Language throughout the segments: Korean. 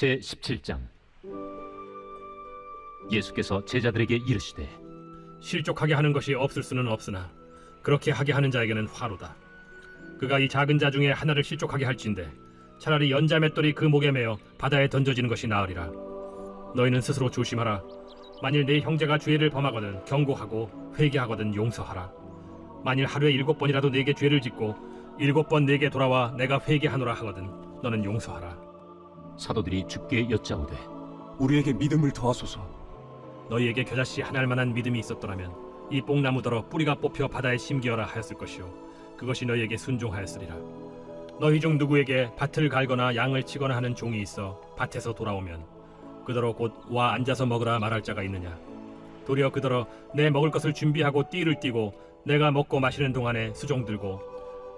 제17장. 예수께서 제자들에게 이르시되 실족하게 하는 것이 없을 수는 없으나 그렇게 하게 하는 자에게는 화로다. 그가 이 작은 자 중에 하나를 실족하게 할진대 차라리 연자 맷돌이 그 목에 매어 바다에 던져지는 것이 나으리라. 너희는 스스로 조심하라. 만일 네 형제가 죄를 범하거든 경고하고 회개하거든 용서하라. 만일 하루에 7번이라도 네게 죄를 짓고 7번 네게 돌아와 내가 회개하노라 하거든 너는 용서하라. 사도들이 주께 여짜오되 우리에게 믿음을 더하소서. 너희에게 겨자씨 하나할 만한 믿음이 있었더라면 이 뽕나무더러 뿌리가 뽑혀 바다에 심기어라 하였을 것이요 그것이 너희에게 순종하였으리라. 너희 중 누구에게 밭을 갈거나 양을 치거나 하는 종이 있어 밭에서 돌아오면 그더러 곧 와 앉아서 먹으라 말할 자가 있느냐. 도리어 그더러 내 먹을 것을 준비하고 띠를 띠고 내가 먹고 마시는 동안에 수종 들고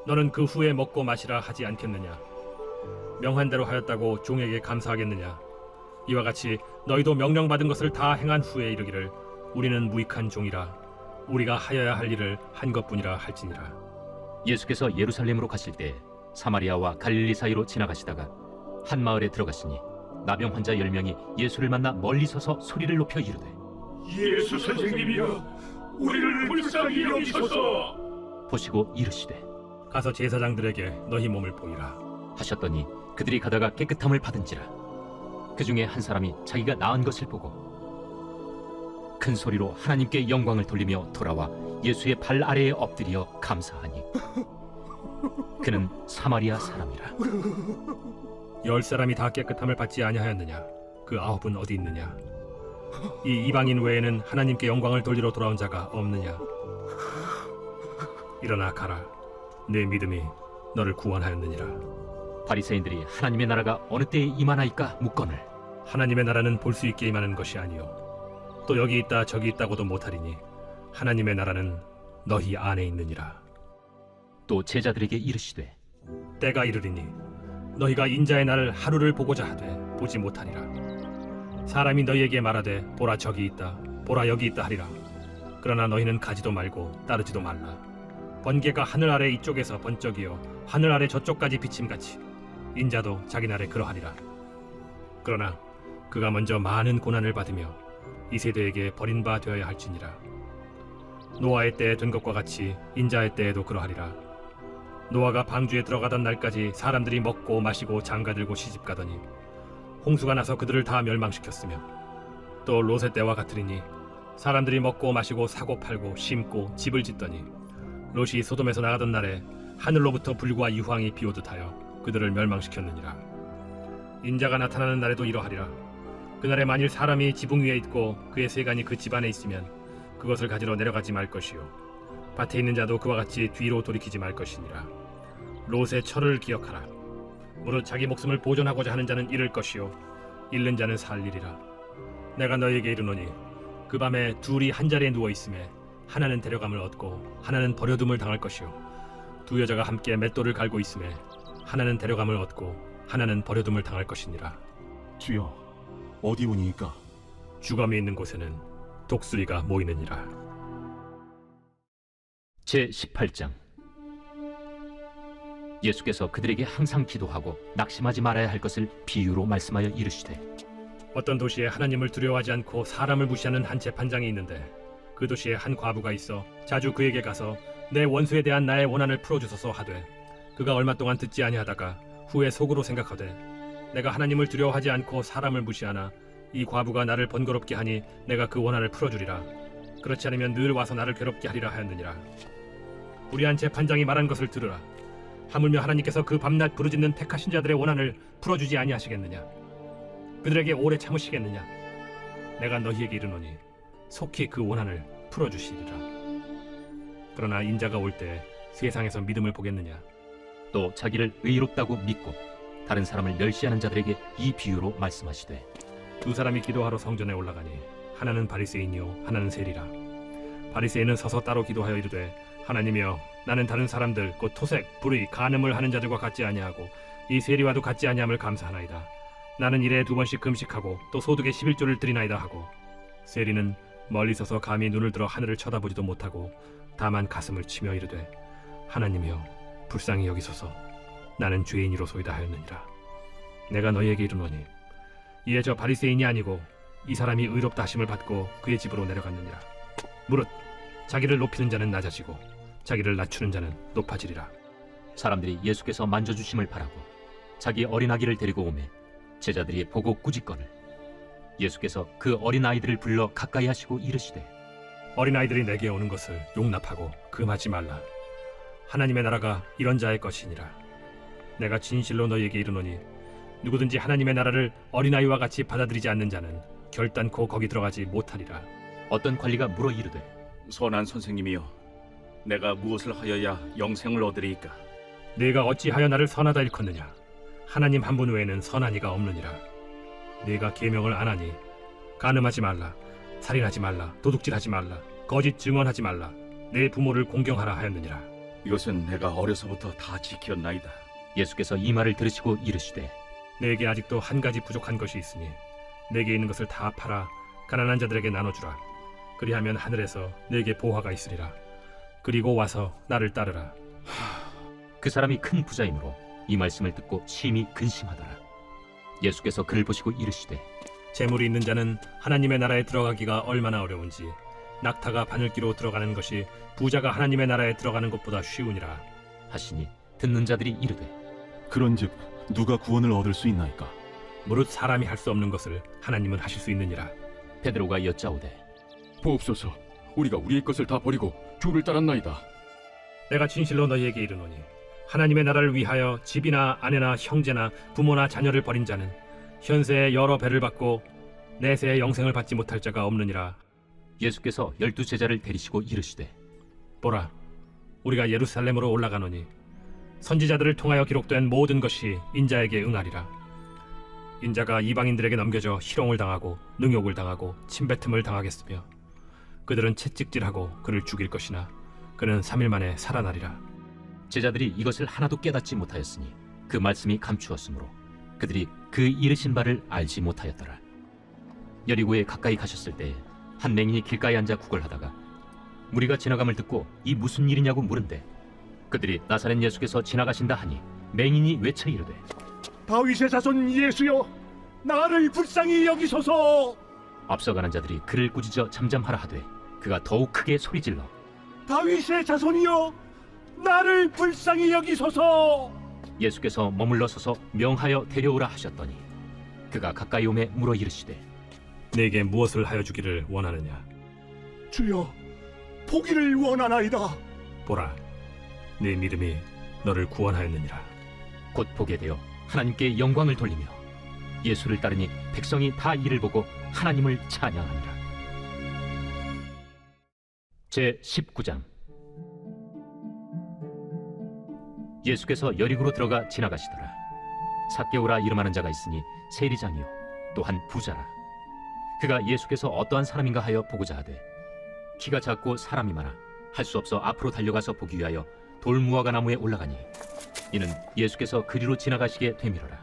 너는 그 후에 먹고 마시라 하지 않겠느냐. 명한 대로 하였다고 종에게 감사하겠느냐. 이와 같이 너희도 명령받은 것을 다 행한 후에 이르기를 우리는 무익한 종이라 우리가 하여야 할 일을 한 것뿐이라 할지니라. 예수께서 예루살렘으로 가실 때 사마리아와 갈릴리 사이로 지나가시다가 한 마을에 들어가시니 나병 환자 10명이 예수를 만나 멀리 서서 소리를 높여 이르되 예수 선생님이여 우리를 불쌍히 여기소서. 보시고 이르시되 가서 제사장들에게 너희 몸을 보이라 하셨더니 그들이 가다가 깨끗함을 받은지라. 그 중에 한 사람이 자기가 나은 것을 보고 큰 소리로 하나님께 영광을 돌리며 돌아와 예수의 발 아래에 엎드려 감사하니 그는 사마리아 사람이라. 10사람이 다 깨끗함을 받지 아니하였느냐. 그 9은 어디 있느냐. 이 이방인 외에는 하나님께 영광을 돌리러 돌아온 자가 없느냐. 일어나 가라. 내 믿음이 너를 구원하였느니라. 바리새인들이 하나님의 나라가 어느 때에 임하나이까 묻거늘 하나님의 나라는 볼 수 있게 임하는 것이 아니요 또 여기 있다 저기 있다고도 못하리니 하나님의 나라는 너희 안에 있느니라. 또 제자들에게 이르시되 때가 이르리니 너희가 인자의 날을 하루를 보고자 하되 보지 못하리라. 사람이 너희에게 말하되 보라 저기 있다 보라 여기 있다 하리라. 그러나 너희는 가지도 말고 따르지도 말라. 번개가 하늘 아래 이쪽에서 번쩍이어 하늘 아래 저쪽까지 비침같이 인자도 자기 날에 그러하리라. 그러나 그가 먼저 많은 고난을 받으며 이 세대에게 버린 바 되어야 할지니라. 노아의 때에 된 것과 같이 인자의 때에도 그러하리라. 노아가 방주에 들어가던 날까지 사람들이 먹고 마시고 장가들고 시집가더니 홍수가 나서 그들을 다 멸망시켰으며 또 롯의 때와 같으리니 사람들이 먹고 마시고 사고 팔고 심고 집을 짓더니 롯이 소돔에서 나가던 날에 하늘로부터 불과 유황이 비오듯하여 그들을 멸망시켰느니라. 인자가 나타나는 날에도 이러하리라. 그날에 만일 사람이 지붕 위에 있고 그의 세간이 그 집 안에 있으면 그것을 가지러 내려가지 말 것이요 밭에 있는 자도 그와 같이 뒤로 돌이키지 말 것이니라. 롯의 철을 기억하라. 무릇 자기 목숨을 보존하고자 하는 자는 잃을 것이요 잃는 자는 살리리라. 내가 너희에게 이르노니 그 밤에 둘이 한 자리에 누워 있음에 하나는 데려감을 얻고 하나는 버려둠을 당할 것이요 두 여자가 함께 맷돌을 갈고 있음에 하나는 데려감을 얻고 하나는 버려둠을 당할 것이니라. 주여, 어디 오니이까? 주검이 있는 곳에는 독수리가 모이느니라. 제18장. 예수께서 그들에게 항상 기도하고 낙심하지 말아야 할 것을 비유로 말씀하여 이르시되 어떤 도시에 하나님을 두려워하지 않고 사람을 무시하는 한 재판장이 있는데 그 도시에 한 과부가 있어 자주 그에게 가서 내 원수에 대한 나의 원한을 풀어주소서 하되 그가 얼마 동안 듣지 아니하다가 후에 속으로 생각하되 내가 하나님을 두려워하지 않고 사람을 무시하나 이 과부가 나를 번거롭게 하니 내가 그 원한을 풀어주리라. 그렇지 않으면 늘 와서 나를 괴롭게 하리라 하였느니라. 불의한 재판장이 말한 것을 들으라. 하물며 하나님께서 그 밤낮 부르짖는 택하신 자들의 원한을 풀어주지 아니하시겠느냐. 그들에게 오래 참으시겠느냐. 내가 너희에게 이르노니 속히 그 원한을 풀어주시리라. 그러나 인자가 올 때 세상에서 믿음을 보겠느냐. 또 자기를 의롭다고 믿고 다른 사람을 멸시하는 자들에게 이 비유로 말씀하시되 두 사람이 기도하러 성전에 올라가니 하나는 바리새인이요 하나는 세리라. 바리새인은 서서 따로 기도하여 이르되 하나님이여 나는 다른 사람들 곧 토색, 불의, 간음을 하는 자들과 같지 아니하고 이 세리와도 같지 아니함을 감사하나이다. 나는 일에 2번씩 금식하고 또 소득에 11조를 드리나이다 하고 세리는 멀리 서서 감히 눈을 들어 하늘을 쳐다보지도 못하고 다만 가슴을 치며 이르되 하나님이여 불쌍히 여기소서 나는 죄인이로소이다 하였느니라. 내가 너희에게 이르노니 이에 저 바리새인이 아니고 이 사람이 의롭다 하심을 받고 그의 집으로 내려갔느니라. 무릇 자기를 높이는 자는 낮아지고 자기를 낮추는 자는 높아지리라. 사람들이 예수께서 만져주심을 바라고 자기 어린아기를 데리고 오매 제자들이 보고 꾸짖거늘 예수께서 그 어린아이들을 불러 가까이 하시고 이르시되 어린아이들이 내게 오는 것을 용납하고 금하지 말라. 하나님의 나라가 이런 자의 것이니라. 내가 진실로 너희에게 이르노니 누구든지 하나님의 나라를 어린아이와 같이 받아들이지 않는 자는 결단코 거기 들어가지 못하리라. 어떤 관리가 물어 이르되 선한 선생님이여, 내가 무엇을 하여야 영생을 얻으리이까? 네가 어찌하여 나를 선하다 일컫느냐? 하나님 한 분 외에는 선한 이가 없느니라. 네가 계명을 안 하니 간음하지 말라, 살인하지 말라, 도둑질하지 말라, 거짓 증언하지 말라, 내 부모를 공경하라 하였느니라. 이것은 내가 어려서부터 다 지켰나이다. 예수께서 이 말을 들으시고 이르시되 내게 아직도 한 가지 부족한 것이 있으니 내게 있는 것을 다 팔아 가난한 자들에게 나눠주라. 그리하면 하늘에서 내게 보화가 있으리라. 그리고 와서 나를 따르라. 그 사람이 큰 부자이므로 이 말씀을 듣고 심히 근심하더라. 예수께서 그를 보시고 이르시되 재물이 있는 자는 하나님의 나라에 들어가기가 얼마나 어려운지 낙타가 바늘기로 들어가는 것이 부자가 하나님의 나라에 들어가는 것보다 쉬우니라 하시니 듣는 자들이 이르되 그런즉 누가 구원을 얻을 수 있나이까? 무릇 사람이 할 수 없는 것을 하나님은 하실 수 있느니라. 베드로가 여짜오되 보옵소서, 우리가 우리의 것을 다 버리고 주를 따랐나이다. 내가 진실로 너희에게 이르노니 하나님의 나라를 위하여 집이나 아내나 형제나 부모나 자녀를 버린 자는 현세에 여러 배를 받고 내세에 영생을 받지 못할 자가 없느니라. 예수께서 12 제자를 데리시고 이르시되 보라, 우리가 예루살렘으로 올라가노니 선지자들을 통하여 기록된 모든 것이 인자에게 응하리라. 인자가 이방인들에게 넘겨져 희롱을 당하고 능욕을 당하고 침뱉음을 당하겠으며 그들은 채찍질하고 그를 죽일 것이나 그는 3일 만에 살아나리라. 제자들이 이것을 하나도 깨닫지 못하였으니 그 말씀이 감추었으므로 그들이 그 이르신 바를 알지 못하였더라. 여리고에 가까이 가셨을 때 한 맹인이 길가에 앉아 구걸하다가 무리가 지나감을 듣고 이 무슨 일이냐고 물은데 그들이 나사렛 예수께서 지나가신다 하니 맹인이 외쳐 이르되 다윗의 자손 예수여, 나를 불쌍히 여기소서. 앞서가는 자들이 그를 꾸짖어 잠잠하라 하되 그가 더욱 크게 소리질러 다윗의 자손이여, 나를 불쌍히 여기소서. 예수께서 머물러 서서 명하여 데려오라 하셨더니 그가 가까이 오매 물어 이르시되 내게 무엇을 하여 주기를 원하느냐? 주여, 보기를 원하나이다. 보라, 네 믿음이 너를 구원하였느니라. 곧 보게 되어 하나님께 영광을 돌리며 예수를 따르니 백성이 다 이를 보고 하나님을 찬양하니라. 제 19장. 예수께서 여리고로 들어가 지나가시더라. 삭개오라 이름하는 자가 있으니 세리장이요 또한 부자라. 그가 예수께서 어떠한 사람인가 하여 보고자 하되 키가 작고 사람이 많아 할 수 없어 앞으로 달려가서 보기 위하여 돌무화과 나무에 올라가니 이는 예수께서 그리로 지나가시게 되밀어라.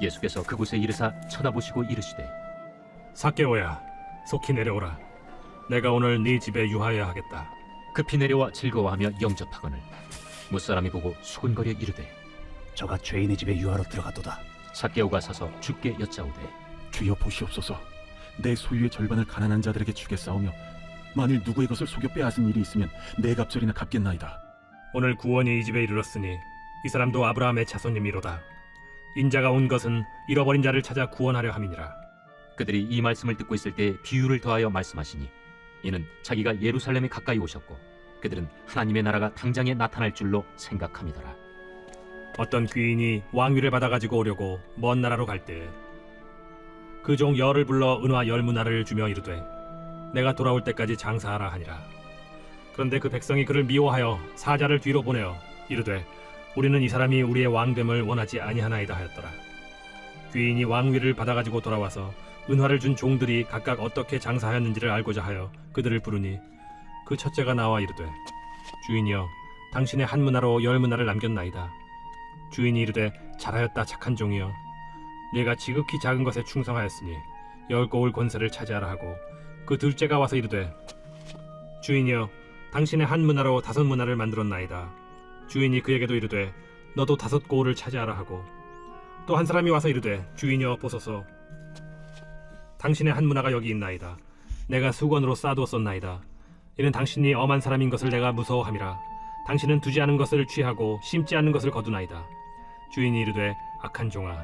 예수께서 그곳에 이르사 쳐다보시고 이르시되 삭개오야, 속히 내려오라. 내가 오늘 네 집에 유하여야 하겠다. 급히 내려와 즐거워하며 영접하거늘 무사람이 보고 수군거려 이르되 저가 죄인의 집에 유하러 들어가도다. 삭개오가 서서 주께 여짜오되 주여 보시옵소서. 내 소유의 절반을 가난한 자들에게 주겠사오며 만일 누구의 것을 속여 빼앗은 일이 있으면 네 갑절이나 갚겠나이다. 오늘 구원이 이 집에 이르렀으니 이 사람도 아브라함의 자손님이로다. 인자가 온 것은 잃어버린 자를 찾아 구원하려 함이니라. 그들이 이 말씀을 듣고 있을 때 비유를 더하여 말씀하시니 이는 자기가 예루살렘에 가까이 오셨고 그들은 하나님의 나라가 당장에 나타날 줄로 생각함이더라. 어떤 귀인이 왕위를 받아가지고 오려고 먼 나라로 갈 때 그 종 열을 불러 은화 10문화를 주며 이르되 내가 돌아올 때까지 장사하라 하니라. 그런데 그 백성이 그를 미워하여 사자를 뒤로 보내어 이르되 우리는 이 사람이 우리의 왕됨을 원하지 아니하나이다 하였더라. 귀인이 왕위를 받아가지고 돌아와서 은화를 준 종들이 각각 어떻게 장사하였는지를 알고자 하여 그들을 부르니 그 첫째가 나와 이르되 주인이여, 당신의 한 문화로 10문화를 남겼나이다. 주인이 이르되 잘하였다 착한 종이여, 네가 지극히 작은 것에 충성하였으니 10고울 권세를 차지하라 하고 그 둘째가 와서 이르되 주인이여, 당신의 한 문화로 5문화를 만들었나이다. 주인이 그에게도 이르되 너도 5고울을 차지하라 하고 또 한 사람이 와서 이르되 주인이여 보소서 당신의 한 문화가 여기 있나이다. 내가 수건으로 싸두었었나이다. 이는 당신이 엄한 사람인 것을 내가 무서워함이라. 당신은 두지 않은 것을 취하고 심지 않는 것을 거두나이다. 주인이 이르되 악한 종아,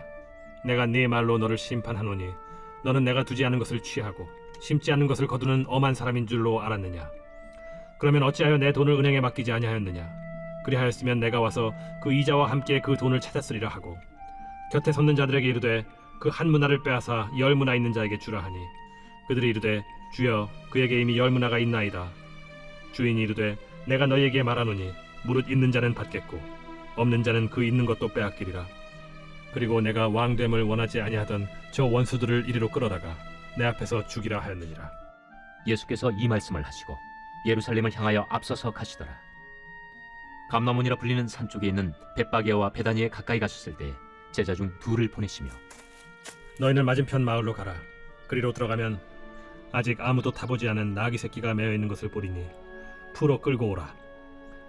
내가 네 말로 너를 심판하노니 너는 내가 두지 않은 것을 취하고 심지 않는 것을 거두는 엄한 사람인 줄로 알았느냐? 그러면 어찌하여 내 돈을 은행에 맡기지 아니하였느냐? 그리하였으면 내가 와서 그 이자와 함께 그 돈을 찾았으리라 하고 곁에 섰는 자들에게 이르되 그 한 문화를 빼앗아 10문화 있는 자에게 주라 하니 그들이 이르되 주여 그에게 이미 10문화가 있나이다. 주인이 이르되 내가 너희에게 말하노니 무릇 있는 자는 받겠고 없는 자는 그 있는 것도 빼앗기리라. 그리고 내가 왕됨을 원하지 아니하던 저 원수들을 이리로 끌어다가 내 앞에서 죽이라 하였느니라. 예수께서 이 말씀을 하시고 예루살렘을 향하여 앞서서 가시더라. 감나문이라 불리는 산 쪽에 있는 벳바게와 베다니에 가까이 가셨을 때 제자 중 둘을 보내시며 너희는 맞은편 마을로 가라. 그리로 들어가면 아직 아무도 타보지 않은 나귀 새끼가 매어 있는 것을 보리니 풀어 끌고 오라.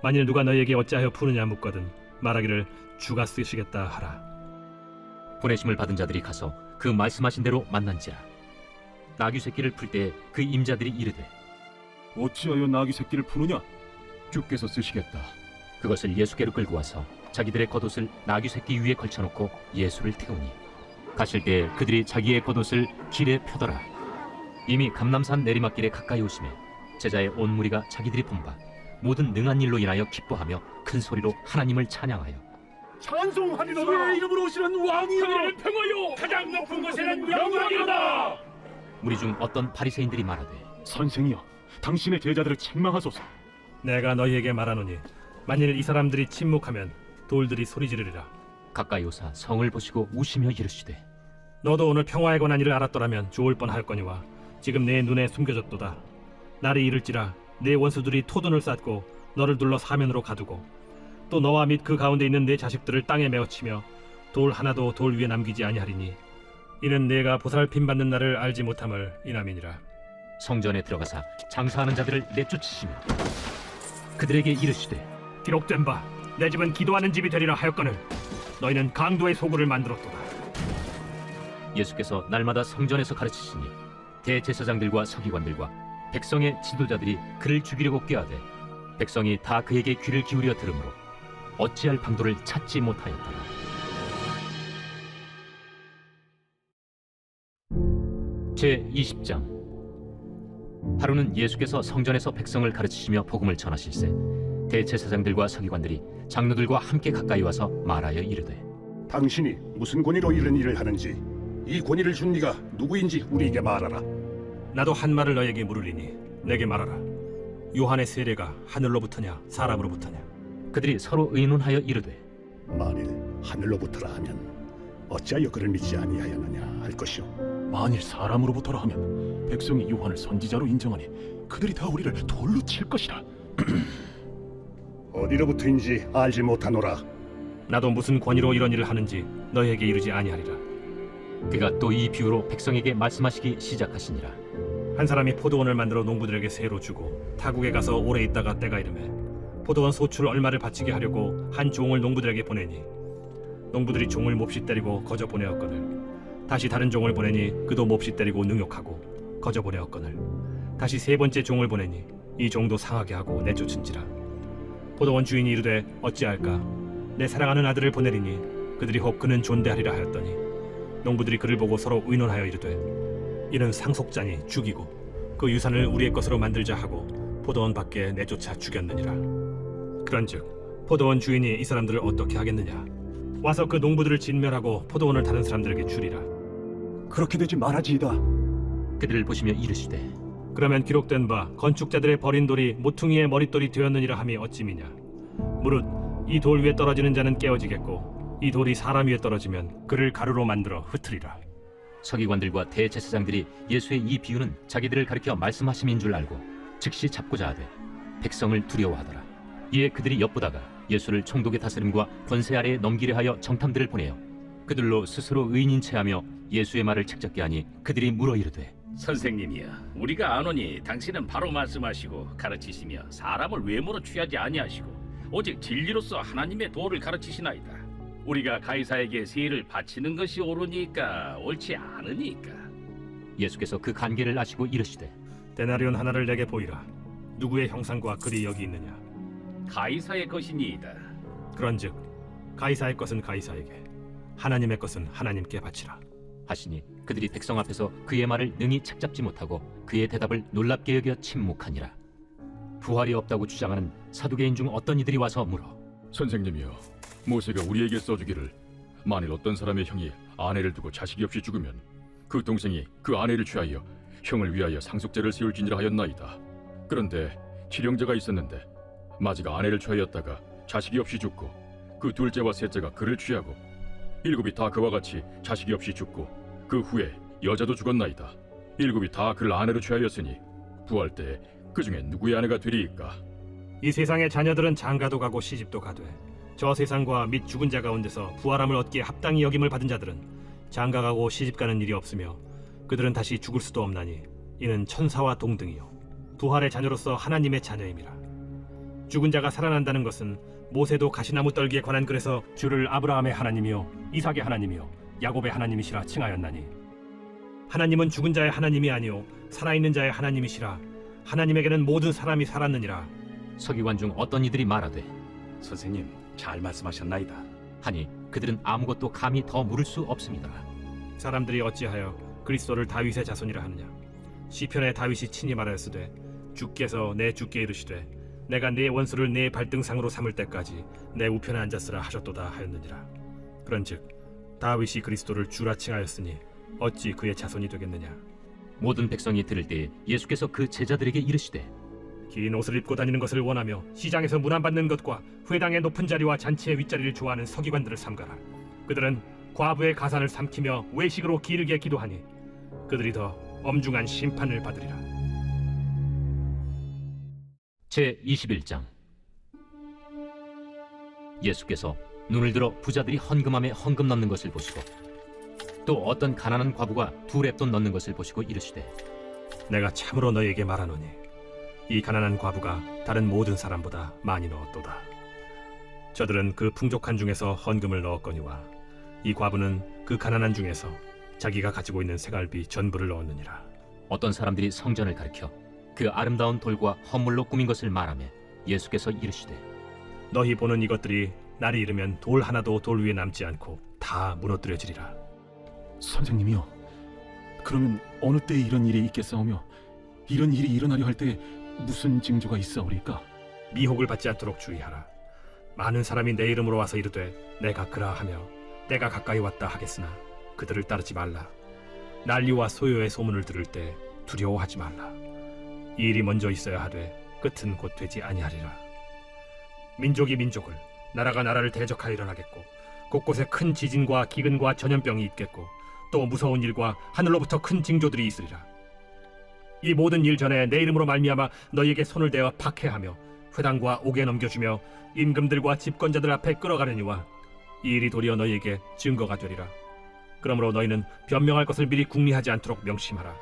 만일 누가 너희에게 어찌하여 푸느냐 묻거든 말하기를 주가 쓰시겠다 하라. 보내심을 받은 자들이 가서 그 말씀하신 대로 만난지라. 나귀 새끼를 풀 때 그 임자들이 이르되 어찌하여 나귀 새끼를 푸느냐? 주께서 쓰시겠다. 그것을 예수께로 끌고 와서 자기들의 겉옷을 나귀 새끼 위에 걸쳐놓고 예수를 태우니 가실 때 그들이 자기의 겉옷을 길에 펴더라. 이미 감람산 내리막길에 가까이 오심에 제자의 온 무리가 자기들이 본 바 모든 능한 일로 인하여 기뻐하며 큰 소리로 하나님을 찬양하여 찬송하리로다. 주의 이름으로 오시는 왕이여. 평화요 가장 높은 곳에는 영광이로다. 무리 중 어떤 바리새인들이 말하되 선생이여, 당신의 제자들을 책망하소서. 내가 너희에게 말하노니 만일 이 사람들이 침묵하면 돌들이 소리 지르리라. 가까이 오사 성을 보시고 우시며 이르시되 너도 오늘 평화에 관한 일을 알았더라면 좋을 뻔하였거니와 지금 내 눈에 숨겨졌도다. 날이 이를지라 내 원수들이 토둔을 쌓고 너를 둘러 사면으로 가두고 또 너와 및 그 가운데 있는 내 자식들을 땅에 메어치며 돌 하나도 돌 위에 남기지 아니하리니 이는 내가 보살핌 받는 날을 알지 못함을 인함이니라. 성전에 들어가사 장사하는 자들을 내쫓으시며 그들에게 이르시되 기록된 바 내 집은 기도하는 집이 되리라 하였거늘 너희는 강도의 소굴을 만들었도다. 예수께서 날마다 성전에서 가르치시니 대제사장들과 서기관들과 백성의 지도자들이 그를 죽이려고 꾀하되 백성이 다 그에게 귀를 기울여 들으므로 어찌할 방도를 찾지 못하였더라. 제20장. 하루는 예수께서 성전에서 백성을 가르치시며 복음을 전하실세 대제사장들과 서기관들이 장로들과 함께 가까이 와서 말하여 이르되 당신이 무슨 권위로 이런 일을 하는지 이 권위를 준 네가 누구인지 우리에게 말하라. 나도 한 말을 너에게 물으리니 내게 말하라. 요한의 세례가 하늘로부터냐 사람으로부터냐? 그들이 서로 의논하여 이르되 만일 하늘로부터라 하면 어찌하여 그를 믿지 아니하였느냐 할 것이요. 만일 사람으로부터라 하면 백성이 요한을 선지자로 인정하니 그들이 다 우리를 돌로 칠 것이라. 어디로부터인지 알지 못하노라. 나도 무슨 권위로 이런 일을 하는지 너희에게 이르지 아니하리라. 그가 또 이 비유로 백성에게 말씀하시기 시작하시니라. 한 사람이 포도원을 만들어 농부들에게 세로 주고 타국에 가서 오래 있다가 때가 이르매 포도원 소출 얼마를 바치게 하려고 한 종을 농부들에게 보내니 농부들이 종을 몹시 때리고 거저 보내었거늘 다시 다른 종을 보내니 그도 몹시 때리고 능욕하고 거저 보내었거늘 다시 세 번째 종을 보내니 이 종도 상하게 하고 내쫓은지라. 포도원 주인이 이르되 어찌할까? 내 사랑하는 아들을 보내리니 그들이 혹 그는 존대하리라 하였더니 농부들이 그를 보고 서로 의논하여 이르되 이는 상속자니 죽이고 그 유산을 우리의 것으로 만들자 하고 포도원 밖에 내쫓아 죽였느니라. 그런즉 포도원 주인이 이 사람들을 어떻게 하겠느냐? 와서 그 농부들을 진멸하고 포도원을 다른 사람들에게 주리라. 그렇게 되지 말아지이다. 그들을 보시며 이르시되 그러면 기록된 바 건축자들의 버린 돌이 모퉁이의 머릿돌이 되었느니라 함이 어찌미냐? 무릇 이 돌 위에 떨어지는 자는 깨어지겠고 이 돌이 사람 위에 떨어지면 그를 가루로 만들어 흩으리라. 서기관들과 대제사장들이 예수의 이 비유는 자기들을 가리켜 말씀하심인 줄 알고 즉시 잡고자 하되 백성을 두려워하더라. 이에 그들이 엿보다가 예수를 총독의 다스림과 권세 아래에 넘기려 하여 정탐들을 보내어 그들로 스스로 의인인 체하며 예수의 말을 책잡게 하니 그들이 물어 이르되 선생님이야, 우리가 아노니 당신은 바로 말씀하시고 가르치시며 사람을 외모로 취하지 아니하시고 오직 진리로서 하나님의 도를 가르치시나이다. 우리가 가이사에게 세를 바치는 것이 옳으니까 옳지 않으니까. 예수께서 그 관계를 아시고 이르시되 데나리온 하나를 내게 보이라. 누구의 형상과 글이 여기 있느냐? 가이사의 것이니이다. 그런즉 가이사의 것은 가이사에게, 하나님의 것은 하나님께 바치라. 하시니 그들이 백성 앞에서 그의 말을 능히 책잡지 못하고 그의 대답을 놀랍게 여겨 침묵하니라. 부활이 없다고 주장하는 사두개인 중 어떤 이들이 와서 물어 선생님이여, 모세가 우리에게 써주기를 만일 어떤 사람의 형이 아내를 두고 자식이 없이 죽으면 그 동생이 그 아내를 취하여 형을 위하여 상속제를 세울지니라 하였나이다. 그런데 칠형제가 있었는데 마지가 아내를 취하였다가 자식이 없이 죽고 그 둘째와 셋째가 그를 취하고 일곱이 다 그와 같이 자식이 없이 죽고 그 후에 여자도 죽었나이다. 일곱이 다 그를 아내로 취하였으니 부활 때에 그 중에 누구의 아내가 되리이까? 이 세상의 자녀들은 장가도 가고 시집도 가되 저 세상과 및 죽은 자 가운데서 부활함을 얻기에 합당히 여김을 받은 자들은 장가가고 시집가는 일이 없으며 그들은 다시 죽을 수도 없나니 이는 천사와 동등이요 부활의 자녀로서 하나님의 자녀임이라. 죽은 자가 살아난다는 것은 모세도 가시나무 떨기에 관한 글에서 주를 아브라함의 하나님이요 이삭의 하나님이요 야곱의 하나님이시라 칭하였나니, 하나님은 죽은 자의 하나님이 아니요 살아있는 자의 하나님이시라. 하나님에게는 모든 사람이 살았느니라. 서기관 중 어떤 이들이 말하되 선생님, 잘 말씀하셨나이다. 하니 그들은 아무것도 감히 더 물을 수 없습니다. 사람들이 어찌하여 그리스도를 다윗의 자손이라 하느냐? 시편에 다윗이 친히 말하였으되 주께서 내 주께 이르시되 내가 네 원수를 네 발등상으로 삼을 때까지 내 우편에 앉았으라 하셨도다 하였느니라. 그런즉 다윗이 그리스도를 주라 칭하였으니 어찌 그의 자손이 되겠느냐? 모든 백성이 들을 때에 예수께서 그 제자들에게 이르시되 긴 옷을 입고 다니는 것을 원하며 시장에서 문안받는 것과 회당의 높은 자리와 잔치의 윗자리를 좋아하는 서기관들을 삼가라. 그들은 과부의 가산을 삼키며 외식으로 기르게 기도하니 그들이 더 엄중한 심판을 받으리라. 제21장. 예수께서 눈을 들어 부자들이 헌금함에 헌금 넣는 것을 보시고 또 어떤 가난한 과부가 두 렙돈 넣는 것을 보시고 이르시되 내가 참으로 너희에게 말하노니 이 가난한 과부가 다른 모든 사람보다 많이 넣었도다. 저들은 그 풍족한 중에서 헌금을 넣었거니와 이 과부는 그 가난한 중에서 자기가 가지고 있는 새갈비 전부를 넣었느니라. 어떤 사람들이 성전을 가리켜 그 아름다운 돌과 헌물로 꾸민 것을 말하며 예수께서 이르시되 너희 보는 이것들이 날이 이르면 돌 하나도 돌 위에 남지 않고 다 무너뜨려지리라. 선생님이요, 그러면 어느 때에 이런 일이 있겠사오며 이런 일이 일어나려 할 때에 무슨 징조가 있사오리까? 미혹을 받지 않도록 주의하라. 많은 사람이 내 이름으로 와서 이르되 내가 그라하며 때가 가까이 왔다 하겠으나 그들을 따르지 말라. 난리와 소요의 소문을 들을 때 두려워하지 말라. 이 일이 먼저 있어야 하되 끝은 곧 되지 아니하리라. 민족이 민족을, 나라가 나라를 대적하여 일어나겠고 곳곳에 큰 지진과 기근과 전염병이 있겠고 또 무서운 일과 하늘로부터 큰 징조들이 있으리라. 이 모든 일 전에 내 이름으로 말미암아 너희에게 손을 대어 박해하며 회당과 옥에 넘겨주며 임금들과 집권자들 앞에 끌어가려니와 이 일이 도리어 너희에게 증거가 되리라. 그러므로 너희는 변명할 것을 미리 궁리하지 않도록 명심하라.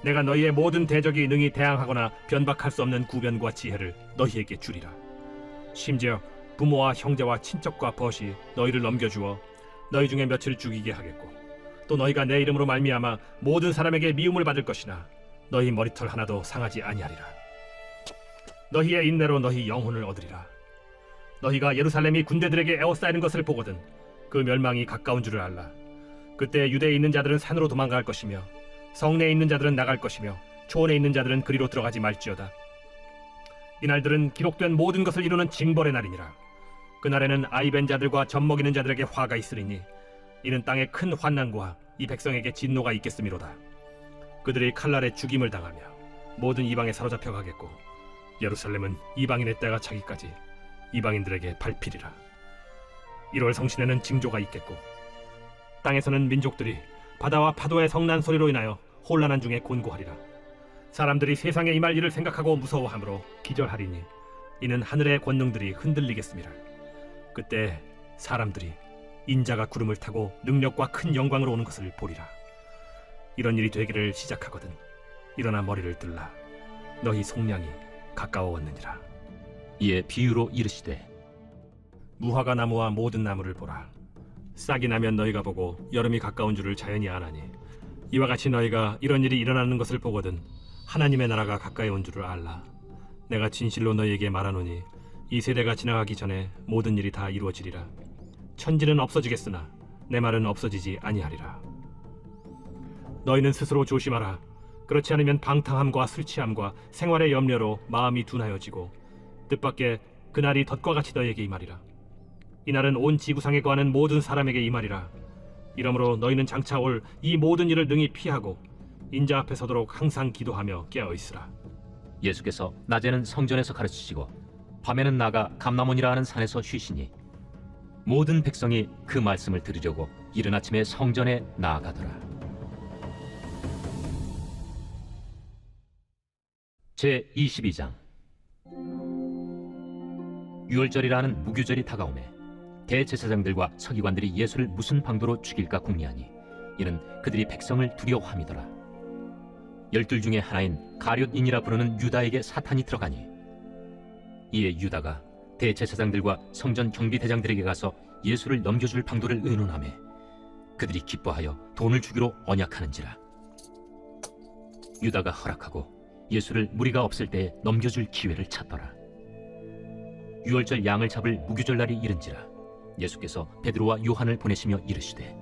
내가 너희의 모든 대적이 능히 대항하거나 변박할 수 없는 구변과 지혜를 너희에게 주리라. 심지어 부모와 형제와 친척과 벗이 너희를 넘겨주어 너희 중에 며칠 죽이게 하겠고 또 너희가 내 이름으로 말미암아 모든 사람에게 미움을 받을 것이나 너희 머리털 하나도 상하지 아니하리라. 너희의 인내로 너희 영혼을 얻으리라. 너희가 예루살렘이 군대들에게 에워싸이는 것을 보거든 그 멸망이 가까운 줄을 알라. 그때 유대에 있는 자들은 산으로 도망갈 것이며 성내에 있는 자들은 나갈 것이며 초원에 있는 자들은 그리로 들어가지 말지어다. 이날들은 기록된 모든 것을 이루는 징벌의 날이니라. 그날에는 아이벤 자들과 젖먹이는 자들에게 화가 있으리니 이는 땅에 큰 환난과 이 백성에게 진노가 있겠음이로다. 그들이 칼날에 죽임을 당하며 모든 이방에 사로잡혀 가겠고 예루살렘은 이방인의 때가 차기까지 이방인들에게 밟히리라. 1월 성신에는 징조가 있겠고 땅에서는 민족들이 바다와 파도의 성난 소리로 인하여 혼란한 중에 곤고하리라. 사람들이 세상에 임할 일을 생각하고 무서워하므로 기절하리니 이는 하늘의 권능들이 흔들리겠습니다. 그때 사람들이 인자가 구름을 타고 능력과 큰 영광으로 오는 것을 보리라. 이런 일이 되기를 시작하거든 일어나 머리를 들라. 너희 속량이 가까워왔느니라. 이에 비유로 이르시되 무화과 나무와 모든 나무를 보라. 싹이 나면 너희가 보고 여름이 가까운 줄을 자연히 아나니 이와 같이 너희가 이런 일이 일어나는 것을 보거든 하나님의 나라가 가까이 온 줄을 알라. 내가 진실로 너희에게 말하노니 이 세대가 지나가기 전에 모든 일이 다 이루어지리라. 천지는 없어지겠으나 내 말은 없어지지 아니하리라. 너희는 스스로 조심하라. 그렇지 않으면 방탕함과 술 취함과 생활의 염려로 마음이 둔하여지고 뜻밖의 그날이 덫과 같이 너희에게 임하리라. 이날은 온 지구상에 거하는 모든 사람에게 임하리라. 이러므로 너희는 장차 올 이 모든 일을 능히 피하고 인자 앞에 서도록 항상 기도하며 깨어 있으라. 예수께서 낮에는 성전에서 가르치시고 밤에는 나가 감람원이라 하는 산에서 쉬시니 모든 백성이 그 말씀을 들으려고 이른 아침에 성전에 나아가더라. 제 22장. 유월절이라는 무교절이 다가오매 대제사장들과 서기관들이 예수를 무슨 방도로 죽일까 궁리하니 이는 그들이 백성을 두려워함이더라. 12 중에 하나인 가룟인이라 부르는 유다에게 사탄이 들어가니 이에 유다가 대제사장들과 성전 경비대장들에게 가서 예수를 넘겨줄 방도를 의논하매 그들이 기뻐하여 돈을 주기로 언약하는지라. 유다가 허락하고 예수를 무리가 없을 때에 넘겨줄 기회를 찾더라. 유월절 양을 잡을 무교절 날이 이른지라. 예수께서 베드로와 요한을 보내시며 이르시되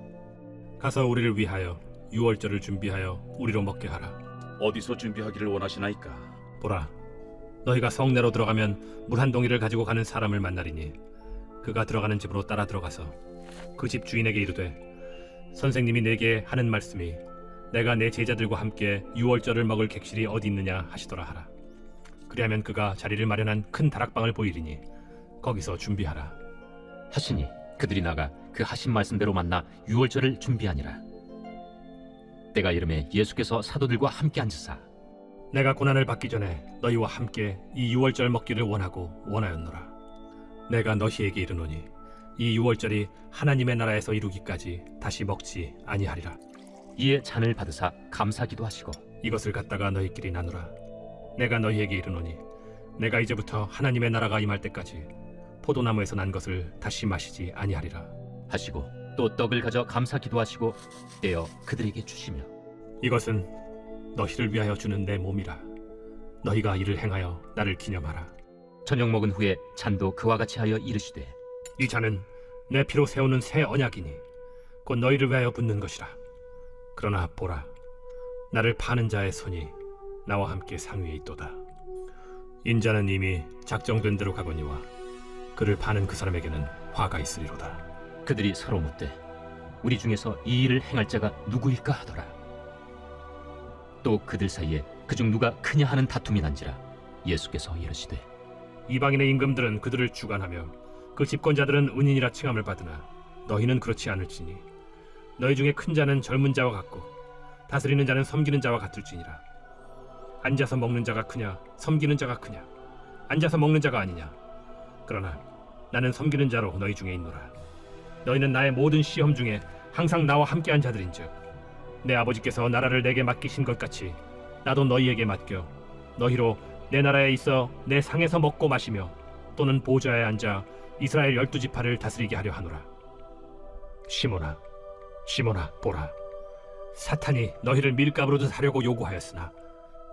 가서 우리를 위하여 유월절을 준비하여 우리로 먹게 하라. 어디서 준비하기를 원하시나이까? 보라, 너희가 성내로 들어가면 물 한 동이를 가지고 가는 사람을 만나리니 그가 들어가는 집으로 따라 들어가서 그 집 주인에게 이르되 선생님이 내게 하는 말씀이 내가 내 제자들과 함께 유월절을 먹을 객실이 어디 있느냐 하시더라 하라. 그리하면 그가 자리를 마련한 큰 다락방을 보이리니 거기서 준비하라. 하시니 그들이 나가 그 하신 말씀대로 만나 유월절을 준비하니라. 때가 이르매 예수께서 사도들과 함께 앉으사 내가 고난을 받기 전에 너희와 함께 이 유월절 먹기를 원하였노라. 내가 너희에게 이르노니 이 유월절이 하나님의 나라에서 이루기까지 다시 먹지 아니하리라. 이에 잔을 받으사 감사기도 하시고 이것을 갖다가 너희끼리 나누라. 내가 너희에게 이르노니 내가 이제부터 하나님의 나라가 임할 때까지 포도나무에서 난 것을 다시 마시지 아니하리라. 하시고 또 떡을 가져 감사기도 하시고 떼어 그들에게 주시며 이것은 너희를 위하여 주는 내 몸이라. 너희가 이를 행하여 나를 기념하라. 저녁 먹은 후에 잔도 그와 같이 하여 이르시되 이 잔은 내 피로 세우는 새 언약이니 곧 너희를 위하여 붓는 것이라. 그러나 보라, 나를 파는 자의 손이 나와 함께 상위에 있도다. 인자는 이미 작정된 대로 가거니와 그를 파는 그 사람에게는 화가 있으리로다. 그들이 서로 묻되 우리 중에서 이 일을 행할 자가 누구일까 하더라. 또 그들 사이에 그중 누가 크냐 하는 다툼이 난지라. 예수께서 이르시되 이방인의 임금들은 그들을 주관하며 그 집권자들은 은인이라 칭함을 받으나 너희는 그렇지 않을지니 너희 중에 큰 자는 젊은 자와 같고 다스리는 자는 섬기는 자와 같을지니라. 앉아서 먹는 자가 크냐 섬기는 자가 크냐? 앉아서 먹는 자가 아니냐? 그러나 나는 섬기는 자로 너희 중에 있노라. 너희는 나의 모든 시험 중에 항상 나와 함께한 자들인즉 내 아버지께서 나라를 내게 맡기신 것 같이 나도 너희에게 맡겨 너희로 내 나라에 있어 내 상에서 먹고 마시며 또는 보좌에 앉아 이스라엘 12지파를 다스리게 하려 하노라. 시몬아, 시몬아, 보라, 사탄이 너희를 밀가부르듯 하려고 요구하였으나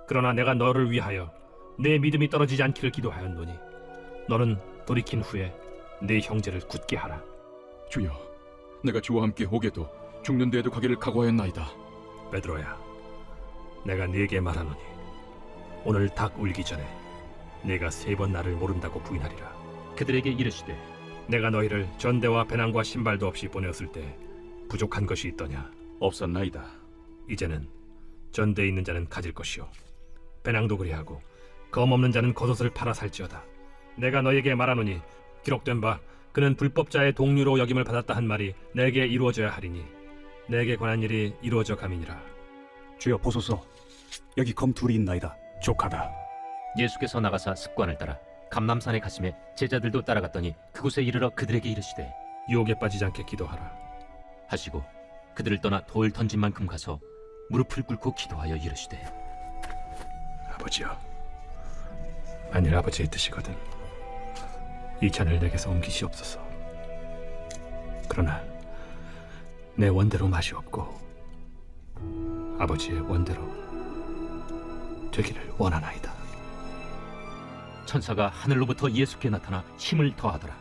그러나 내가 너를 위하여 내 믿음이 떨어지지 않기를 기도하였노니 너는 돌이킨 후에 네 형제를 굳게 하라. 주여, 내가 주와 함께 오게도 죽는 데에도 가기를 각오하였나이다. 베드로야, 내가 네게 말하노니 오늘 닭 울기 전에 네가 3번 나를 모른다고 부인하리라. 그들에게 이르시되 내가 너희를 전대와 배낭과 신발도 없이 보내었을 때 부족한 것이 있더냐? 없었나이다. 이제는 전대에 있는 자는 가질 것이요 배낭도 그리하고 검 없는 자는 겉옷을 팔아 살지어다. 내가 너에게 말하노니 기록된 바 그는 불법자의 동류로 여김을 받았다 한 말이 내게 이루어져야 하리니 내게 관한 일이 이루어져 감이니라. 주여 보소서, 여기 검 둘이 있나이다. 족하다. 예수께서 나가사 습관을 따라 감람산에 가심에 제자들도 따라갔더니 그곳에 이르러 그들에게 이르시되 유혹에 빠지지 않게 기도하라. 하시고 그들을 떠나 돌 던진 만큼 가서 무릎을 꿇고 기도하여 이르시되 아버지여, 만일 아버지의 뜻이거든 이 잔을 내게서 옮기시옵소서. 그러나 내 원대로 맛이 없고 아버지의 원대로 되기를 원하나이다. 천사가 하늘로부터 예수께 나타나 힘을 더하더라.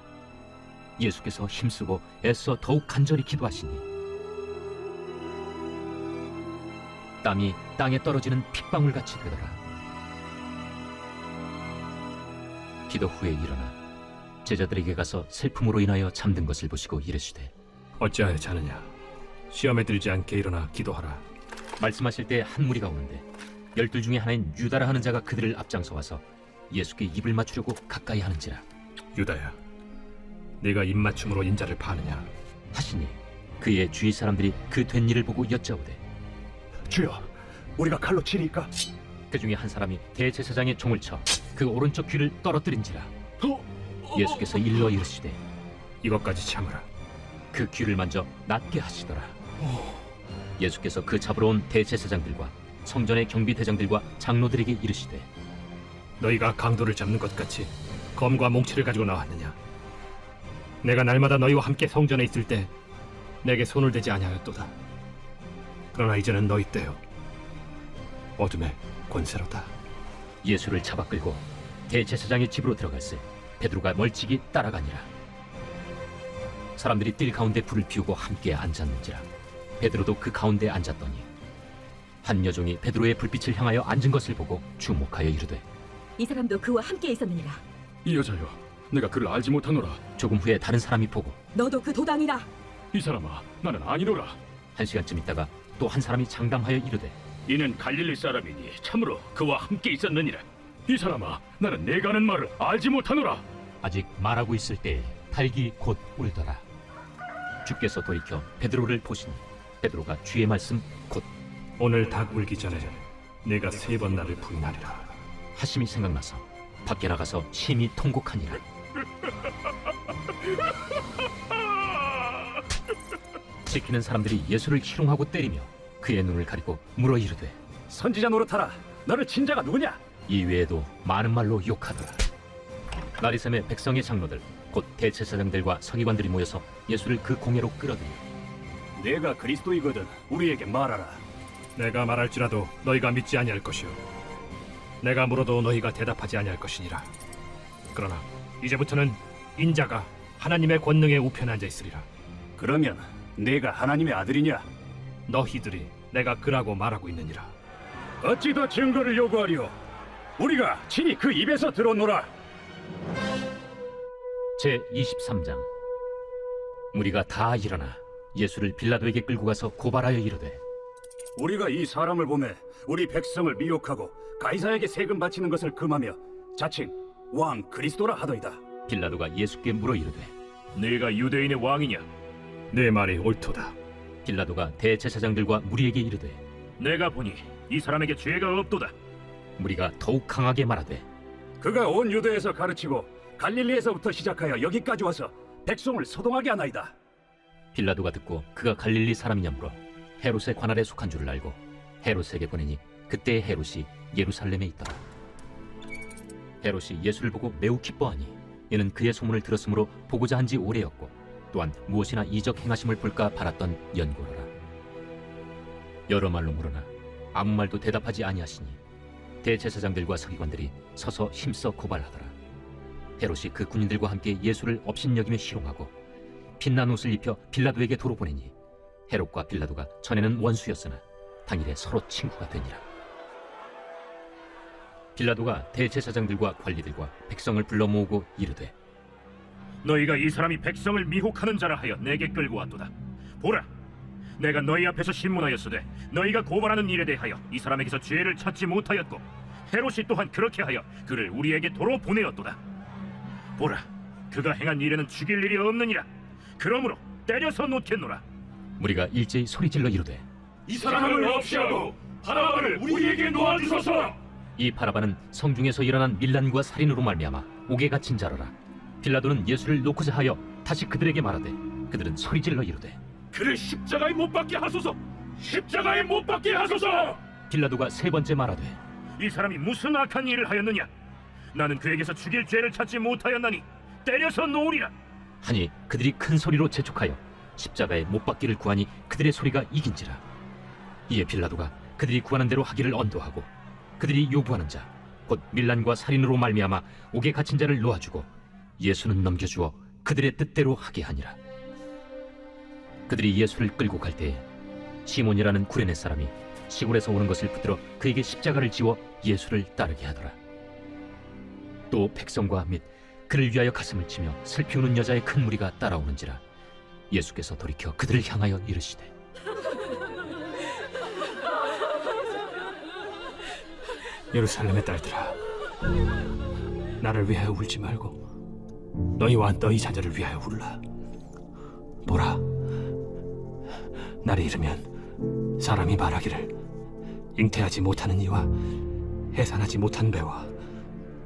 예수께서 힘쓰고 애써 더욱 간절히 기도하시니 땀이 땅에 떨어지는 핏방울같이 되더라. 기도 후에 일어나 제자들에게 가서 슬픔으로 인하여 잠든 것을 보시고 이르시되 어찌하여 자느냐? 시험에 들지 않게 일어나 기도하라. 말씀하실 때 한 무리가 오는데 12 중에 하나인 유다라 하는 자가 그들을 앞장서 와서 예수께 입을 맞추려고 가까이 하는지라 유다야, 네가 입맞춤으로 인자를 파느냐? 하시니 그의 주위 사람들이 그 된 일을 보고 여짜오되 주여, 우리가 칼로 치리까? 그 중에 한 사람이 대제사장의 종을 쳐 그 오른쪽 귀를 떨어뜨린지라 예수께서 일러 이르시되 이것까지 참으라. 그 귀를 만져 낫게 하시더라. 예수께서 그 잡으러 온 대제사장들과 성전의 경비대장들과 장로들에게 이르시되 너희가 강도를 잡는 것 같이 검과 몽치를 가지고 나왔느냐? 내가 날마다 너희와 함께 성전에 있을 때 내게 손을 대지 아니하였도다. 그러나 이제는 너희 때요 어둠의 권세로다. 예수를 잡아 끌고 대제사장의 집으로 들어갈새 베드로가 멀찍이 따라가니라. 사람들이 뜰 가운데 불을 피우고 함께 앉았는지라 베드로도 그 가운데 앉았더니 한 여종이 베드로의 불빛을 향하여 앉은 것을 보고 주목하여 이르되 이 사람도 그와 함께 있었느니라. 이 여자여, 내가 그를 알지 못하노라. 조금 후에 다른 사람이 보고 너도 그 도당이라. 이 사람아, 나는 아니노라. 한 시간쯤 있다가 또 한 사람이 장담하여 이르되 이는 갈릴리 사람이니 참으로 그와 함께 있었느니라. 이 사람아, 나는 내가 하는 말을 알지 못하노라. 아직 말하고 있을 때에 닭이 곧 울더라. 주께서 돌이켜 베드로를 보시니 베드로가 주의 말씀 곧 오늘 닭 울기 전에 내가 3번 나를 부인하리라. 하심이 생각나서 밖에 나가서 심히 통곡하니라. 지키는 사람들이 예수를 희롱하고 때리며 그의 눈을 가리고 물어 이르되 선지자 노릇하라. 너를 친 자가 누구냐? 이 외에도 많은 말로 욕하더라. 나리샘의 백성의 장로들 곧 대제사장들과 서기관들이 모여서 예수를 그 공회로 끌어들여 내가 그리스도이거든 우리에게 말하라. 내가 말할지라도 너희가 믿지 아니할 것이요 내가 물어도 너희가 대답하지 아니할 것이니라. 그러나 이제부터는 인자가 하나님의 권능의 우편에 앉아 있으리라. 그러면 내가 하나님의 아들이냐? 너희들이 내가 그라고 말하고 있느니라. 어찌 더 증거를 요구하리오? 우리가 친히 그 입에서 들었노라. 제23장 무리가 다 일어나 예수를 빌라도에게 끌고 가서 고발하여 이르되 우리가 이 사람을 보매 우리 백성을 미혹하고 가이사에게 세금 바치는 것을 금하며 자칭 왕 그리스도라 하더이다. 빌라도가 예수께 물어 이르되 네가 유대인의 왕이냐? 내 말이 옳도다. 빌라도가 대제사장들과 무리에게 이르되 내가 보니 이 사람에게 죄가 없도다. 무리가 더욱 강하게 말하되 그가 온 유대에서 가르치고 갈릴리에서부터 시작하여 여기까지 와서 백성을 소동하게 하나이다. 빌라도가 듣고 그가 갈릴리 사람이냐 물어 헤롯의 관할에 속한 줄을 알고 헤롯에게 보내니 그때 헤롯이 예루살렘에 있더라. 헤롯이 예수를 보고 매우 기뻐하니 이는 그의 소문을 들었으므로 보고자 한 지 오래였고 또한 무엇이나 이적 행하심을 볼까 바랐던 연고로라. 여러 말로 물으나 아무 말도 대답하지 아니하시니 대제사장들과 서기관들이 서서 힘써 고발하더라. 헤롯이 그 군인들과 함께 예수를 업신여기며 희롱하고 빛난 옷을 입혀 빌라도에게 도로 보내니 헤롯과 빌라도가 전에는 원수였으나 당일에 서로 친구가 되니라. 빌라도가 대제사장들과 관리들과 백성을 불러 모으고 이르되 너희가 이 사람이 백성을 미혹하는 자라 하여 내게 끌고 왔도다. 보라, 내가 너희 앞에서 신문하였으되 너희가 고발하는 일에 대하여 이 사람에게서 죄를 찾지 못하였고 헤롯이 또한 그렇게 하여 그를 우리에게 도로 보내었도다. 보라, 그가 행한 일에는 죽일 일이 없느니라. 그러므로 때려서 놓겠노라. 무리가 일제히 소리질러 이르되 이 사람을 없이하고 바라바를 우리에게 놓아주소서. 이 바라바는 성중에서 일어난 밀란과 살인으로 말미암아 옥에 갇힌 자로라. 빌라도는 예수를 놓고자 하여 다시 그들에게 말하되 그들은 소리질러 이르되 그를 십자가에 못 박게 하소서. 십자가에 못 박게 하소서. 빌라도가 3번째 말하되 이 사람이 무슨 악한 일을 하였느냐? 나는 그에게서 죽일 죄를 찾지 못하였나니 때려서 놓으리라. 하니 그들이 큰 소리로 재촉하여 십자가에 못 박기를 구하니 그들의 소리가 이긴지라. 이에 빌라도가 그들이 구하는 대로 하기를 언도하고 그들이 요구하는 자 곧 밀란과 살인으로 말미암아 옥에 갇힌 자를 놓아주고 예수는 넘겨주어 그들의 뜻대로 하게 하니라. 그들이 예수를 끌고 갈 때에 시몬이라는 구레네 사람이 시골에서 오는 것을 붙들어 그에게 십자가를 지워 예수를 따르게 하더라. 또 백성과 및 그를 위하여 가슴을 치며 슬피 우는 여자의 큰 무리가 따라오는지라. 예수께서 돌이켜 그들을 향하여 이르시되 예루살렘의 딸들아, 나를 위하여 울지 말고 너희와 너희 자녀를 위하여 울라. 보라, 날이 이르면 사람이 말하기를 잉태하지 못하는 이와 해산하지 못한 배와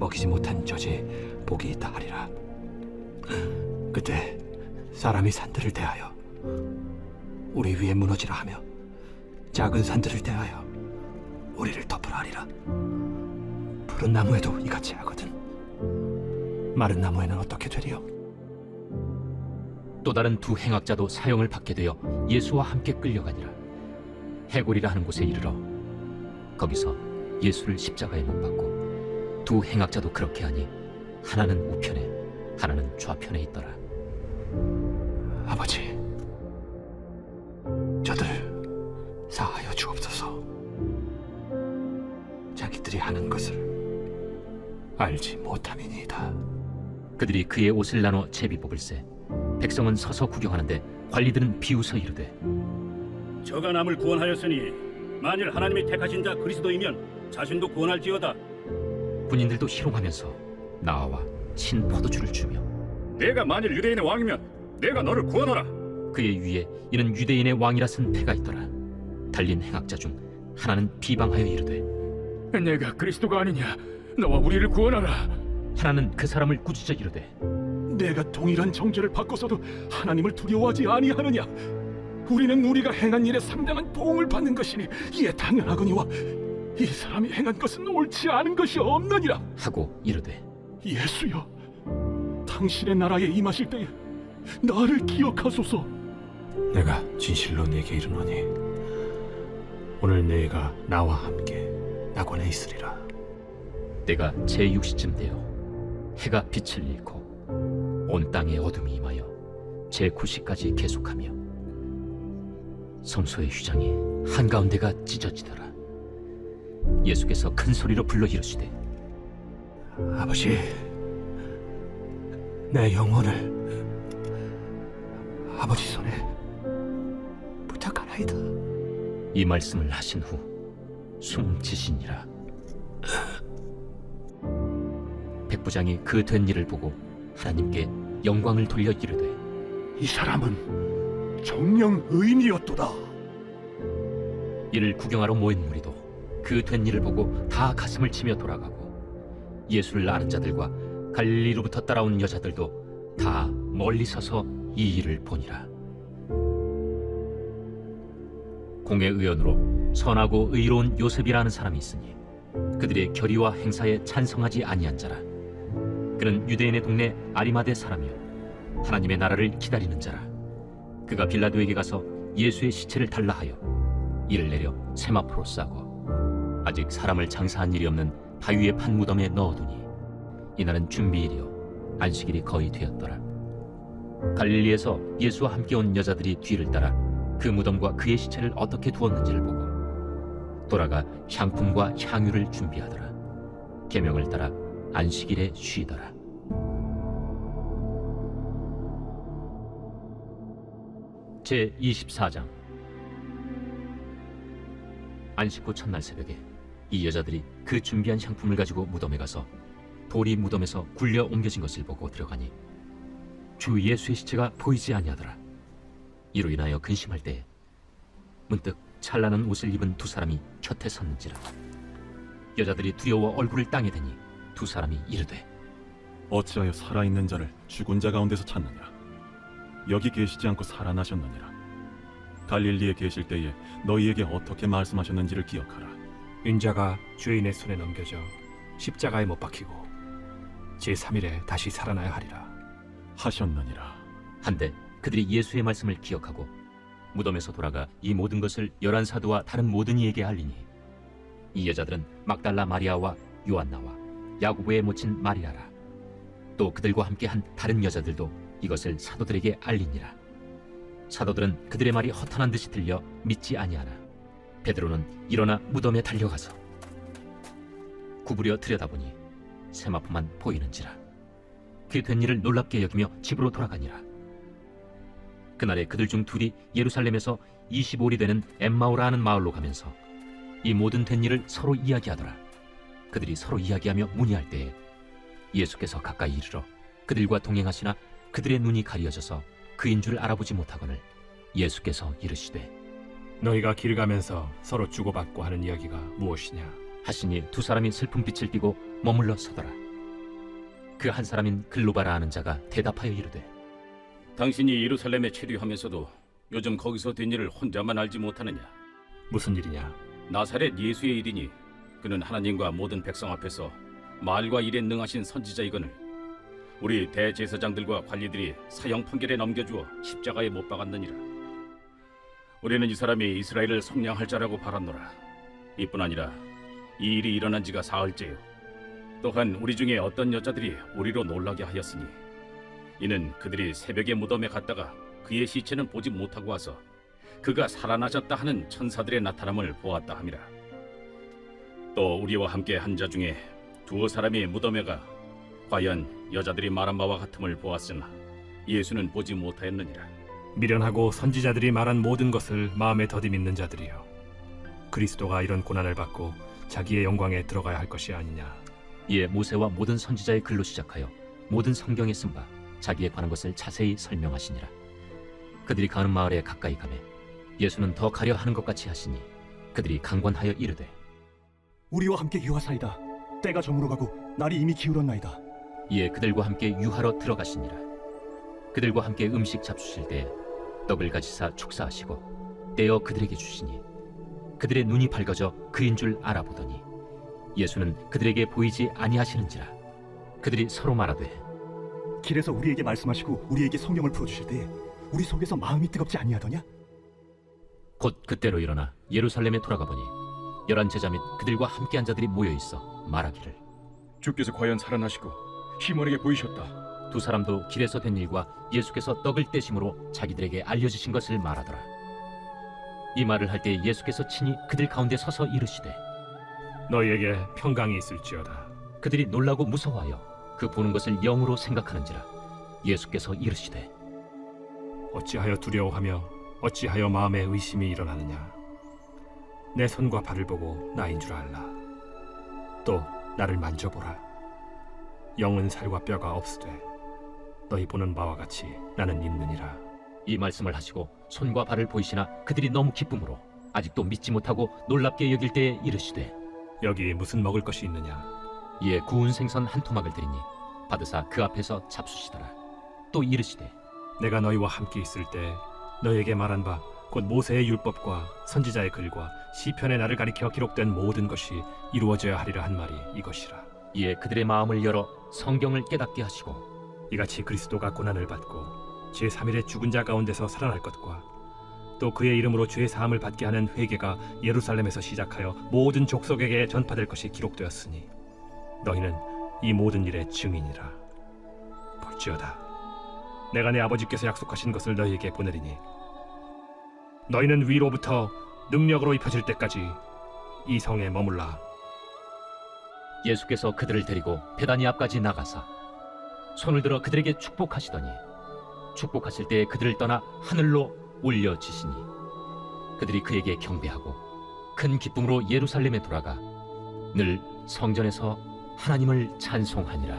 먹이지 못한 젖이 복이 있다 하리라. 그때 사람이 산들을 대하여 우리 위에 무너지라 하며 작은 산들을 대하여 우리를 덮으라 하리라. 푸른 나무에도 이같이 하거든 마른 나무에는 어떻게 되리요? 또 다른 두 행악자도 사형을 받게 되어 예수와 함께 끌려가니라. 해골이라 하는 곳에 이르러 거기서 예수를 십자가에 못 박고 두 행악자도 그렇게 하니 하나는 우편에 하나는 좌편에 있더라. 아버지, 저들 사하여 주옵소서. 자기들이 하는 것을 알지 못함이니이다. 그들이 그의 옷을 나눠 제비 뽑을세. 백성은 서서 구경하는데 관리들은 비웃어 이르되 저가 남을 구원하였으니 만일 하나님이 택하신 자 그리스도이면 자신도 구원할지어다. 군인들도 희롱하면서 나와 신 포도주를 주며 내가 만일 유대인의 왕이면 내가 너를 구원하라. 그의 위에 이는 유대인의 왕이라 쓴 패가 있더라. 달린 행악자 중 하나는 비방하여 이르되 내가 그리스도가 아니냐? 너와 우리를 구원하라. 하나는 그 사람을 꾸짖어 이르되 내가 동일한 정죄를 받고서도 하나님을 두려워하지 아니하느냐? 우리는 우리가 행한 일에 상당한 보응을 받는 것이니 이에 당연하거니와 이 사람이 행한 것은 옳지 않은 것이 없느니라. 하고 이르되 예수여, 당신의 나라에 임하실 때에 나를 기억하소서. 내가 진실로 네게 이르노니 오늘 네가 나와 함께 낙원에 있으리라. 때가 제6시쯤 되어 해가 빛을 잃고 온 땅에 어둠이 임하여 제9시까지 계속하며 성소의 휘장이 한가운데가 찢어지더라. 예수께서 큰 소리로 불러 이르시되 아버지, 내 영혼을 아버지 손에 부탁하나이다. 이 말씀을 하신 후 숨지시니라. 백부장이 그 된 일을 보고 하나님께 영광을 돌려 이르되 이 사람은 정령 의인이었도다. 이를 구경하러 모인 무리도 그 된 일을 보고 다 가슴을 치며 돌아가고 예수를 아는 자들과 갈릴리로부터 따라온 여자들도 다 멀리 서서 이 일을 보니라. 공회 의원으로 선하고 의로운 요셉이라는 사람이 있으니 그들의 결의와 행사에 찬성하지 아니한 자라. 그는 유대인의 동네 아리마대 사람이요 하나님의 나라를 기다리는 자라. 그가 빌라도에게 가서 예수의 시체를 달라 하여 이를 내려 세마포로 싸고 아직 사람을 장사한 일이 없는 바위에 판 무덤에 넣어두니 이날은 준비일이요 안식일이 거의 되었더라. 갈릴리에서 예수와 함께 온 여자들이 뒤를 따라 그 무덤과 그의 시체를 어떻게 두었는지를 보고 돌아가 향품과 향유를 준비하더라. 계명을 따라 안식일에 쉬더라. 제24장. 안식 후 첫날 새벽에 이 여자들이 그 준비한 향품을 가지고 무덤에 가서 돌이 무덤에서 굴려 옮겨진 것을 보고 들어가니 주 예수의 시체가 보이지 아니하더라. 이로 인하여 근심할 때에 문득 찬란한 옷을 입은 두 사람이 곁에 섰는지라. 여자들이 두려워 얼굴을 땅에 대니 두 사람이 이르되 어찌하여 살아있는 자를 죽은 자 가운데서 찾느냐? 여기 계시지 않고 살아나셨느니라. 갈릴리에 계실 때에 너희에게 어떻게 말씀하셨는지를 기억하라. 인자가 주인의 손에 넘겨져 십자가에 못 박히고 제3일에 다시 살아나야 하리라 하셨느니라. 한데 그들이 예수의 말씀을 기억하고 무덤에서 돌아가 이 모든 것을 11사도와 다른 모든 이에게 알리니 이 여자들은 막달라 마리아와 요한나와 야고보의 모친 마리아라. 또 그들과 함께 한 다른 여자들도 이것을 사도들에게 알리니라. 사도들은 그들의 말이 허탄한 듯이 들려 믿지 아니하나 베드로는 일어나 무덤에 달려가서 구부려 들여다보니 세마포만 보이는지라. 그 된 일을 놀랍게 여기며 집으로 돌아가니라. 그날에 그들 중 둘이 예루살렘에서 25里되는 엠마오라 하는 마을로 가면서 이 모든 된 일을 서로 이야기하더라. 그들이 서로 이야기하며 문의할 때에 예수께서 가까이 이르러 그들과 동행하시나 그들의 눈이 가려져서 그인 줄 알아보지 못하거늘 예수께서 이르시되 너희가 길 가면서 서로 주고받고 하는 이야기가 무엇이냐? 하시니 두 사람이 슬픈 빛을 띠고 머물러 서더라. 그 한 사람인 글로바라 하는 자가 대답하여 이르되 당신이 예루살렘에 체류하면서도 요즘 거기서 된 일을 혼자만 알지 못하느냐? 무슨 일이냐? 나사렛 예수의 일이니 그는 하나님과 모든 백성 앞에서 말과 일에 능하신 선지자이거늘 우리 대제사장들과 관리들이 사형 판결에 넘겨주어 십자가에 못 박았느니라. 우리는 이 사람이 이스라엘을 속량할 자라고 바랐노라. 이뿐 아니라 이 일이 일어난 지가 사흘째요. 또한 우리 중에 어떤 여자들이 우리로 놀라게 하였으니 이는 그들이 새벽에 무덤에 갔다가 그의 시체는 보지 못하고 와서 그가 살아나셨다 하는 천사들의 나타남을 보았다 함이라. 또 우리와 함께 한 자 중에 두어 사람이 무덤에 가 과연 여자들이 말한 바와 같음을 보았으나 예수는 보지 못하였느니라. 미련하고 선지자들이 말한 모든 것을 마음에 더디 믿는 자들이여, 그리스도가 이런 고난을 받고 자기의 영광에 들어가야 할 것이 아니냐. 이에 모세와 모든 선지자의 글로 시작하여 모든 성경에 쓴 바 자기에 관한 것을 자세히 설명하시니라. 그들이 가는 마을에 가까이 가매 예수는 더 가려 하는 것 같이 하시니 그들이 강권하여 이르되 우리와 함께 유하사이다. 때가 저물어 가고 날이 이미 기울었나이다. 이에 그들과 함께 유하러 들어가시니라. 그들과 함께 음식 잡수실 때 떡을 가지사 축사하시고 떼어 그들에게 주시니 그들의 눈이 밝아져 그인 줄 알아보더니 예수는 그들에게 보이지 아니하시는지라. 그들이 서로 말하되 길에서 우리에게 말씀하시고 우리에게 성경을 풀어주실 때 우리 속에서 마음이 뜨겁지 아니하더냐? 곧 그때로 일어나 예루살렘에 돌아가 보니 11 제자 및 그들과 함께한 자들이 모여 있어 말하기를 주께서 과연 살아나시고 시몬에게 보이셨다. 두 사람도 길에서 된 일과 예수께서 떡을 떼심으로 자기들에게 알려주신 것을 말하더라. 이 말을 할 때 예수께서 친히 그들 가운데 서서 이르시되 너희에게 평강이 있을지어다. 그들이 놀라고 무서워하여 그 보는 것을 영으로 생각하는지라. 예수께서 이르시되 어찌하여 두려워하며 어찌하여 마음에 의심이 일어나느냐. 내 손과 발을 보고 나인 줄 알라. 또 나를 만져보라. 영은 살과 뼈가 없으되 너희 보는 바와 같이 나는 있느니라. 이 말씀을 하시고 손과 발을 보이시나 그들이 너무 기쁨으로 아직도 믿지 못하고 놀랍게 여길 때에 이르시되 여기 무슨 먹을 것이 있느냐. 이에 구운 생선 한 토막을 드리니 받으사 그 앞에서 잡수시더라. 또 이르시되 내가 너희와 함께 있을 때 너희에게 말한 바 곧 모세의 율법과 선지자의 글과 시편의 나를 가리켜 기록된 모든 것이 이루어져야 하리라 한 말이 이것이라. 이에 그들의 마음을 열어 성경을 깨닫게 하시고 이같이 그리스도가 고난을 받고 제3일에 죽은 자 가운데서 살아날 것과 또 그의 이름으로 죄 사함을 받게 하는 회개가 예루살렘에서 시작하여 모든 족속에게 전파될 것이 기록되었으니 너희는 이 모든 일의 증인이라. 볼지어다, 내가 내 아버지께서 약속하신 것을 너희에게 보내리니 너희는 위로부터 능력으로 입혀질 때까지 이 성에 머물라. 예수께서 그들을 데리고 베다니 앞까지 나가사 손을 들어 그들에게 축복하시더니 축복하실 때에 그들을 떠나 하늘로 올려지시니 그들이 그에게 경배하고 큰 기쁨으로 예루살렘에 돌아가 늘 성전에서 하나님을 찬송하니라.